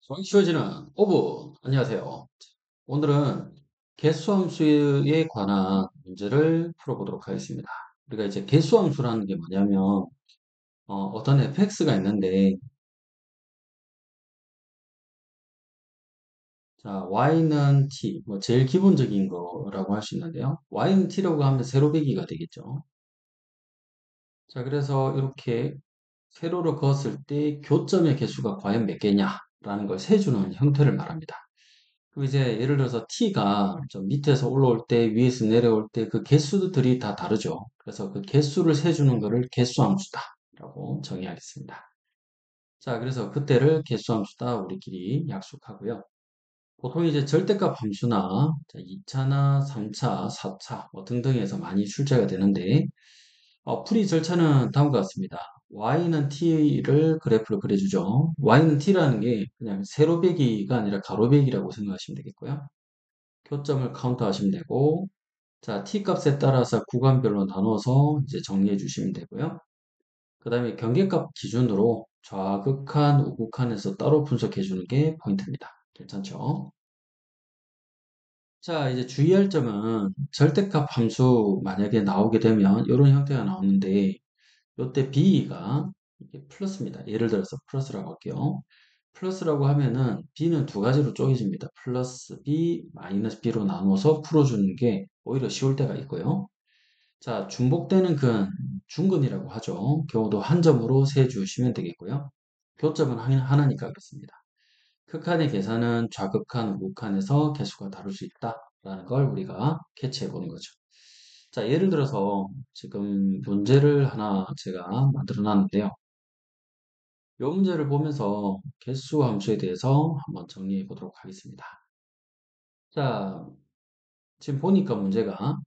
수학이 쉬워지는 오브. 안녕하세요. 오늘은 개수함수에 관한 문제를 풀어보도록 하겠습니다. 우리가 이제 개수함수라는 게 뭐냐면 떤 fx가 있는데, 자 y는 t, 뭐 제일 기본적인 거라고 할 수 있는데요. y는 t라고 하면 세로배기가 되겠죠. 자, 그래서 이렇게 세로로 그었을 때 교점의 개수가 과연 몇 개냐라는 걸 세주는 형태를 말합니다. 그럼 이제 예를 들어서 t가 좀 밑에서 올라올 때, 위에서 내려올 때 그 개수들이 다 다르죠. 그래서 그 개수를 세주는 거를 개수함수다라고 정의하겠습니다. 자, 그래서 그때를 개수함수다 우리끼리 약속하고요. 보통 이제 절대값 함수나 2차나 3차, 4차 뭐 등등에서 많이 출제가 되는데, 풀이 절차는 다음과 같습니다. y는 t를 그래프로 그려주죠. y는 t라는 게 그냥 세로배기가 아니라 가로배기라고 생각하시면 되겠고요. 교점을 카운트하시면 되고, 자, t 값에 따라서 구간별로 나눠서 이제 정리해 주시면 되고요. 그 다음에 경계값 기준으로 좌극한, 우극한에서 따로 분석해 주는 게 포인트입니다. 괜찮죠? 자, 이제 주의할 점은 절대값 함수 만약에 나오게 되면 이런 형태가 나오는데, 이때 b가 이게 플러스입니다. 예를 들어서 플러스라고 할게요. 플러스라고 하면은 b는 두 가지로 쪼개집니다. 플러스 b, 마이너스 b로 나눠서 풀어주는 게 오히려 쉬울 때가 있고요. 자, 중복되는 근, 중근이라고 하죠. 경우도 한 점으로 세주시면 되겠고요. 교점은 하나니까 그렇습니다. 극한의 계산은 좌극한, 우극한에서 개수가 다를 수 있다라는 걸 우리가 캐치해 보는 거죠. 자, 예를 들어서 지금 문제를 하나 제가 만들어 놨는데요. 이 문제를 보면서 개수 함수에 대해서 한번 정리해 보도록 하겠습니다. 자, 지금 보니까 문제가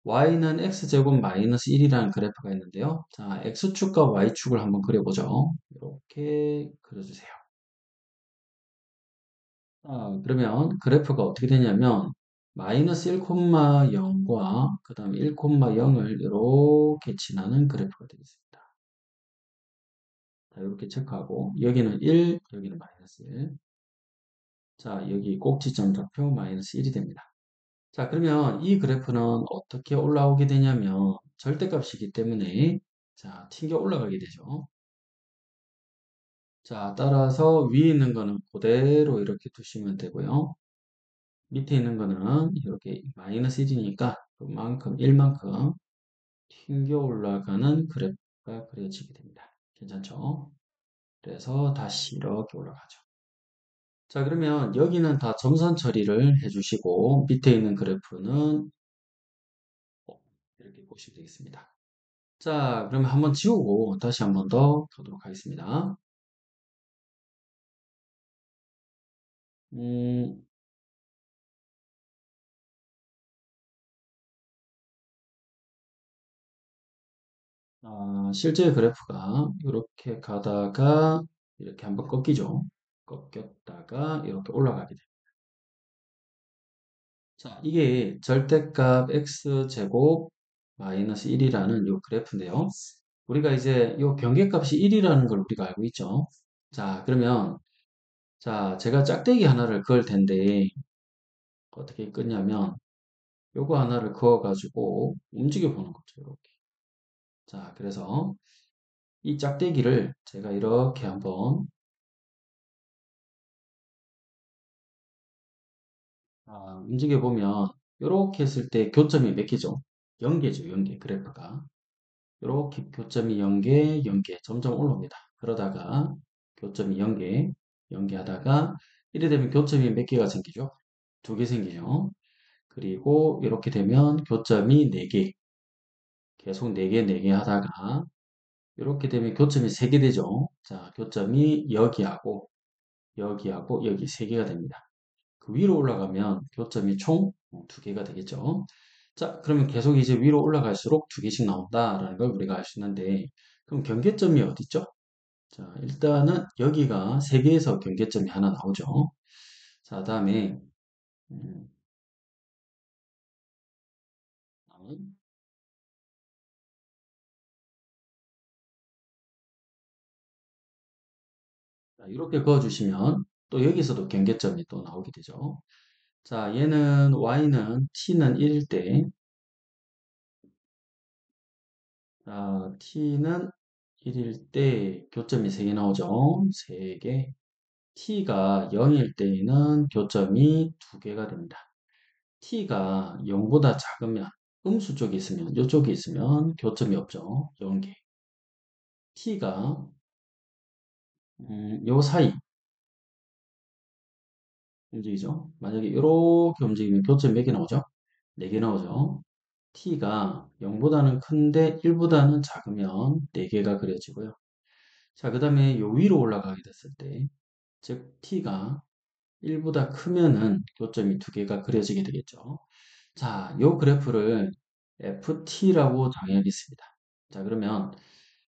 y는 x제곱 마이너스 1이라는 그래프가 있는데요. 자, x축과 y축을 한번 그려보죠. 이렇게 그려주세요. 자, 그러면 그래프가 어떻게 되냐면 마이너스 1,0과 그 다음에 1,0을 이렇게 지나는 그래프가 되겠습니다. 자, 이렇게 체크하고 여기는 1, 여기는 마이너스 1. 자, 여기 꼭지점 좌표 마이너스 1이 됩니다. 자, 그러면 이 그래프는 어떻게 올라오게 되냐면 절대값이기 때문에 자, 튕겨 올라가게 되죠. 자, 따라서 위에 있는 거는 그대로 이렇게 두시면 되고요. 밑에 있는 거는 이렇게 마이너스 1이니까 그만큼 1만큼 튕겨 올라가는 그래프가 그려지게 됩니다. 괜찮죠? 그래서 다시 이렇게 올라가죠. 자, 그러면 여기는 다 점선 처리를 해주시고 밑에 있는 그래프는 이렇게 보시면 되겠습니다. 자, 그러면 한번 지우고 다시 한번 더 보도록 하겠습니다. 음, 실제 그래프가 이렇게 가다가 이렇게 한번 꺾이죠. 꺾였다가 이렇게 올라가게 됩니다. 자, 이게 절대값 x제곱 마이너스 1이라는 이 그래프인데요. 우리가 이제 이 경계값이 1이라는 걸 우리가 알고 있죠. 자, 그러면 자, 제가 짝대기 하나를 그을 텐데 어떻게 끄냐면 요거 하나를 그어가지고 움직여 보는 거죠. 이렇게. 자, 그래서 이 짝대기를 제가 이렇게 한번 움직여 보면 이렇게 했을 때 교점이 몇 개죠? 0개죠. 0개 그래프가. 이렇게 교점이 0개, 0개 점점 올라옵니다. 그러다가 교점이 0개, 0개 하다가 이래 되면 교점이 몇 개가 생기죠? 2개 생기죠. 그리고 이렇게 되면 교점이 4개, 계속 4개, 4개 하다가 이렇게 되면 교점이 3개 되죠. 자, 교점이 여기하고 여기하고 여기 3개가 됩니다. 그 위로 올라가면 교점이 총 2개가 되겠죠. 자, 그러면 계속 이제 위로 올라갈수록 2개씩 나온다라는 걸 우리가 알 수 있는데, 그럼 경계점이 어디 있죠? 자, 일단은 여기가 3개에서 경계점이 하나 나오죠. 자, 다음에 음, 다음, 자, 이렇게 그어주시면 또 여기서도 경계점이 또 나오게 되죠. 자, 얘는 y는 t는 1일 때, 자, t는 1일 때 교점이 3개 나오죠. 3개. t가 0일 때에는 교점이 2개가 됩니다. t가 0보다 작으면 음수 쪽에 있으면 이쪽에 있으면 교점이 없죠. 0개. t가 요 사이 움직이죠. 만약에 이렇게 움직이면 교점 몇 개 나오죠? 4개 나오죠. t가 0보다는 큰데 1보다는 작으면 4개가 그려지고요. 자, 그 다음에 요 위로 올라가게 됐을 때, 즉 t가 1보다 크면은 교점이 2개가 그려지게 되겠죠. 자, 요 그래프를 ft라고 정해야겠습니다. 자, 그러면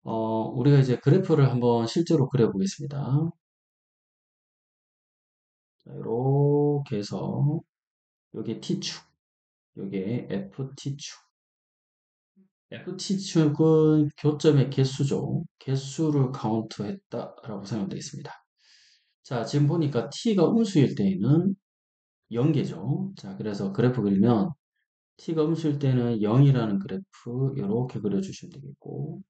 우리가 이제 그래프를 한번 실제로 그려보겠습니다. 자, 이렇게 해서 요게 t축, 요게 ft축. ft축은 교점의 개수죠. 개수를 카운트했다라고 생각하면 되겠습니다. 자, 지금 보니까 t가 음수일 때에는 0개죠. 자, 그래서 그래프 그리면 t가 음수일 때는 0이라는 그래프 이렇게 그려주시면 되겠고,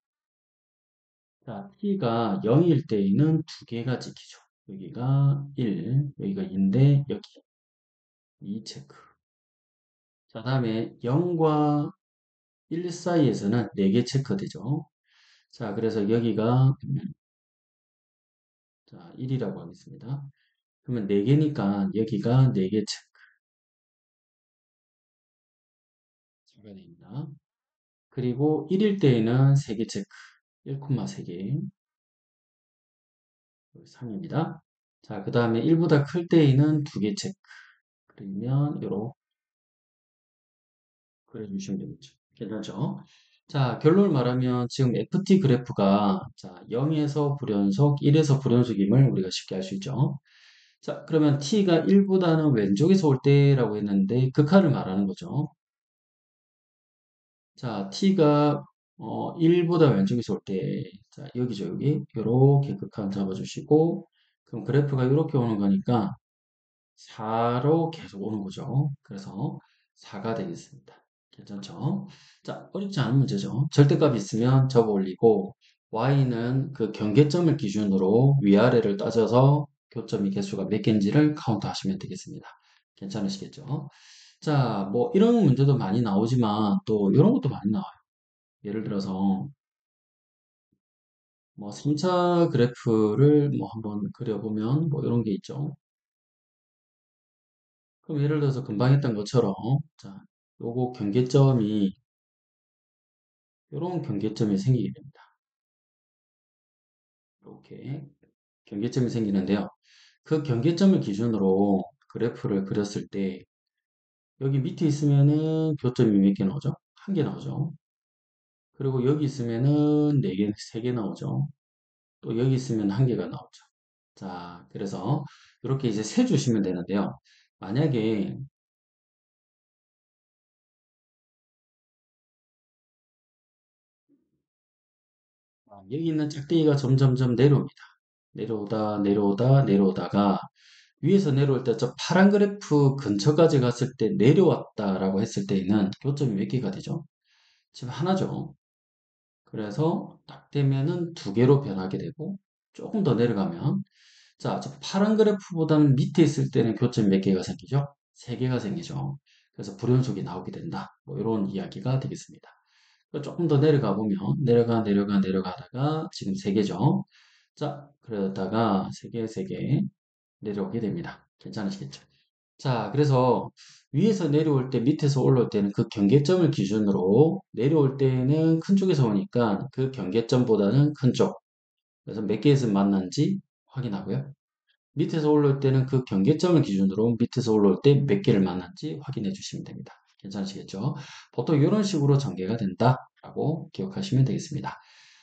자, t가 0일 때에는 2개가 찍히죠. 여기가 1, 여기가 2인데 여기 2 체크. 자, 다음에 0과 1 사이에서는 4개 체크되죠. 자, 그래서 여기가 자, 1이라고 하겠습니다. 그러면 4개니까 여기가 4개 체크가 됩니다. 그리고 1일 때에는 3개 체크, 1,3개, 3입니다. 자, 그 다음에 1보다 클 때에는 2개 체크. 그러면 요렇게 그려주시면 되겠죠. 괜찮죠? 자, 결론을 말하면 지금 FT 그래프가 자, 0에서 불연속, 1에서 불연속임을 우리가 쉽게 알 수 있죠. 자, 그러면 t가 1보다는 왼쪽에서 올 때라고 했는데 극한을 말하는 거죠. 자, t가 1보다 왼쪽에서 올 때, 자, 여기죠, 여기. 이렇게 극한 잡아주시고, 그럼 그래프가 이렇게 오는 거니까 4로 계속 오는 거죠. 그래서 4가 되겠습니다. 괜찮죠? 자, 어렵지 않은 문제죠. 절대값이 있으면 접어 올리고, y는 그 경계점을 기준으로 위아래를 따져서 교점이 개수가 몇 개인지를 카운트 하시면 되겠습니다. 괜찮으시겠죠? 자, 뭐 이런 문제도 많이 나오지만 또 이런 것도 많이 나와요. 예를 들어서 뭐 3차 그래프를 뭐 한번 그려보면 뭐 이런 게 있죠. 그럼 예를 들어서 금방 했던 것처럼 자, 요거 경계점이 이런 경계점이 생기게 됩니다. 이렇게 경계점이 생기는데요. 그 경계점을 기준으로 그래프를 그렸을 때 여기 밑에 있으면은 교점이 몇 개 나오죠? 한 개 나오죠. 그리고 여기 있으면은 4개, 3개 나오죠. 또 여기 있으면 한 개가 나오죠. 자, 그래서 이렇게 이제 세 주시면 되는데요. 만약에 여기 있는 짝대기가 점점점 내려옵니다. 내려오다, 내려오다, 내려오다가 위에서 내려올 때 저 파란 그래프 근처까지 갔을 때 내려왔다라고 했을 때에는 교점이 몇 개가 되죠? 지금 하나죠. 그래서 딱 되면은 2개로 변하게 되고 조금 더 내려가면 자, 저 파란 그래프보다는 밑에 있을 때는 교점이 몇 개가 생기죠? 3개가 생기죠. 그래서 불연속이 나오게 된다. 뭐 이런 이야기가 되겠습니다. 조금 더 내려가 보면 내려가다가 지금 3개죠. 자, 그러다가 3개, 3개 내려오게 됩니다. 괜찮으시겠죠? 자, 그래서 위에서 내려올 때, 밑에서 올라올 때는 그 경계점을 기준으로 내려올 때는 큰 쪽에서 오니까 그 경계점보다는 큰 쪽. 그래서 몇 개에서 만난지 확인하고요. 밑에서 올라올 때는 그 경계점을 기준으로 밑에서 올라올 때 몇 개를 만났지 확인해 주시면 됩니다. 괜찮으시겠죠? 보통 이런 식으로 전개가 된다라고 기억하시면 되겠습니다.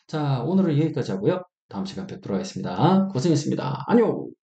자, 오늘은 여기까지 하고요. 다음 시간 뵙도록 하겠습니다. 고생했습니다. 안녕!